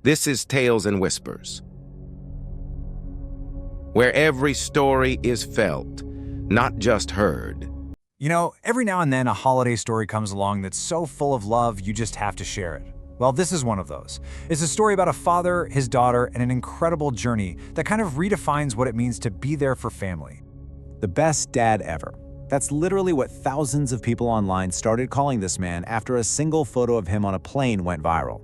This is Tales and Whispers, where every story is felt, not just heard. You know, every now and then a holiday story comes along that's so full of love you just have to share it. Well, this is one of those. It's a story about a father, his daughter, and an incredible journey that kind of redefines what it means to be there for family. The best dad ever. That's literally what thousands of people online started calling this man after a single photo of him on a plane went viral.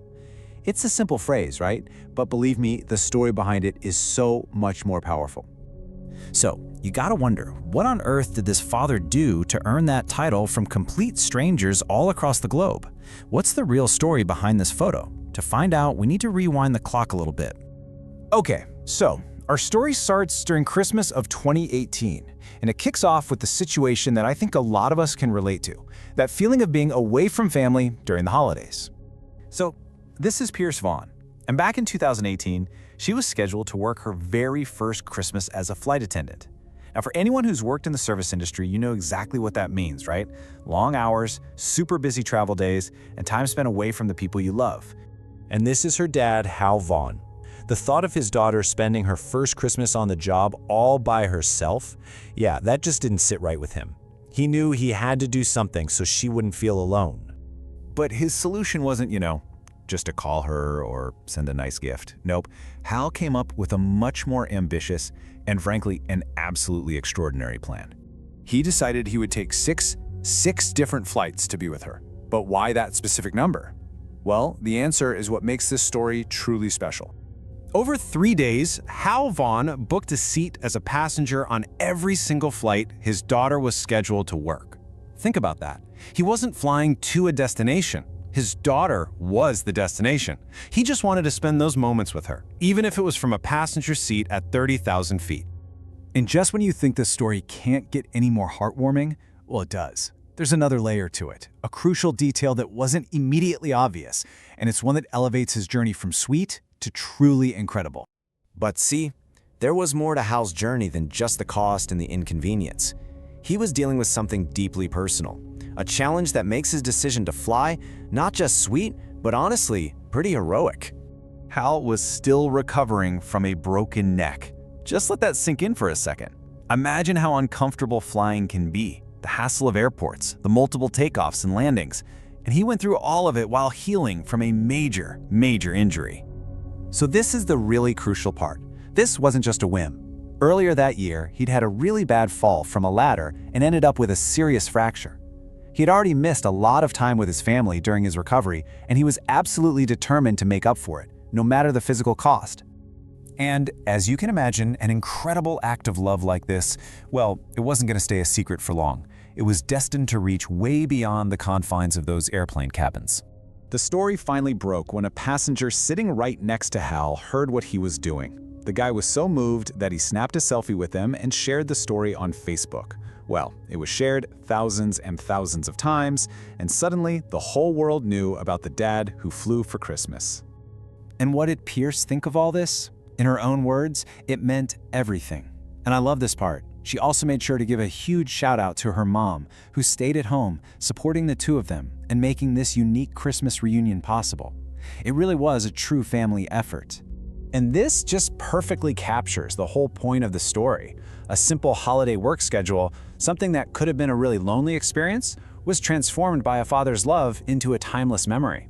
It's a simple phrase, right? But believe me, the story behind it is so much more powerful. So, you gotta wonder, what on earth did this father do to earn that title from complete strangers all across the globe? What's the real story behind this photo? To find out, we need to rewind the clock a little bit. Okay, so our story starts during Christmas of 2018, and it kicks off with the situation that I think a lot of us can relate to, that feeling of being away from family during the holidays. So, this is Pierce Vaughn, and back in 2018, she was scheduled to work her very first Christmas as a flight attendant. Now, for anyone who's worked in the service industry, you know exactly what that means, right? Long hours, super busy travel days, and time spent away from the people you love. And this is her dad, Hal Vaughan. The thought of his daughter spending her first Christmas on the job all by herself, yeah, that just didn't sit right with him. He knew he had to do something so she wouldn't feel alone. But his solution wasn't, just to call her or send a nice gift. Nope. Hal came up with a much more ambitious and frankly, an absolutely extraordinary plan. He decided he would take six different flights to be with her. But why that specific number? Well, the answer is what makes this story truly special. Over 3 days, Hal Vaughan booked a seat as a passenger on every single flight his daughter was scheduled to work. Think about that. He wasn't flying to a destination. His daughter was the destination. He just wanted to spend those moments with her, even if it was from a passenger seat at 30,000 feet. And just when you think this story can't get any more heartwarming, well, it does. There's another layer to it, a crucial detail that wasn't immediately obvious, and it's one that elevates his journey from sweet to truly incredible. But see, there was more to Hal's journey than just the cost and the inconvenience. He was dealing with something deeply personal, a challenge that makes his decision to fly not just sweet, but honestly, pretty heroic. Hal was still recovering from a broken neck. Just let that sink in for a second. Imagine how uncomfortable flying can be, the hassle of airports, the multiple takeoffs and landings, and he went through all of it while healing from a major injury. So this is the really crucial part. This wasn't just a whim. Earlier that year, he'd had a really bad fall from a ladder and ended up with a serious fracture. He'd already missed a lot of time with his family during his recovery, and he was absolutely determined to make up for it, no matter the physical cost. And as you can imagine, an incredible act of love like this, well, it wasn't going to stay a secret for long. It was destined to reach way beyond the confines of those airplane cabins. The story finally broke when a passenger sitting right next to Hal heard what he was doing. The guy was so moved that he snapped a selfie with him and shared the story on Facebook. Well, it was shared thousands and thousands of times, and suddenly the whole world knew about the dad who flew for Christmas. And what did Pierce think of all this? In her own words, it meant everything. And I love this part. She also made sure to give a huge shout out to her mom, who stayed at home, supporting the two of them and making this unique Christmas reunion possible. It really was a true family effort. And this just perfectly captures the whole point of the story. A simple holiday work schedule, something that could have been a really lonely experience, was transformed by a father's love into a timeless memory.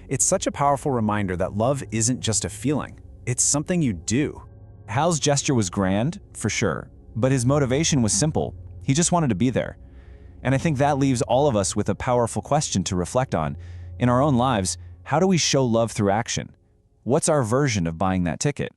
It's such a powerful reminder that love isn't just a feeling, it's something you do. Hal's gesture was grand, for sure, but his motivation was simple. He just wanted to be there. And I think that leaves all of us with a powerful question to reflect on. In our own lives, how do we show love through action? What's our version of buying that ticket?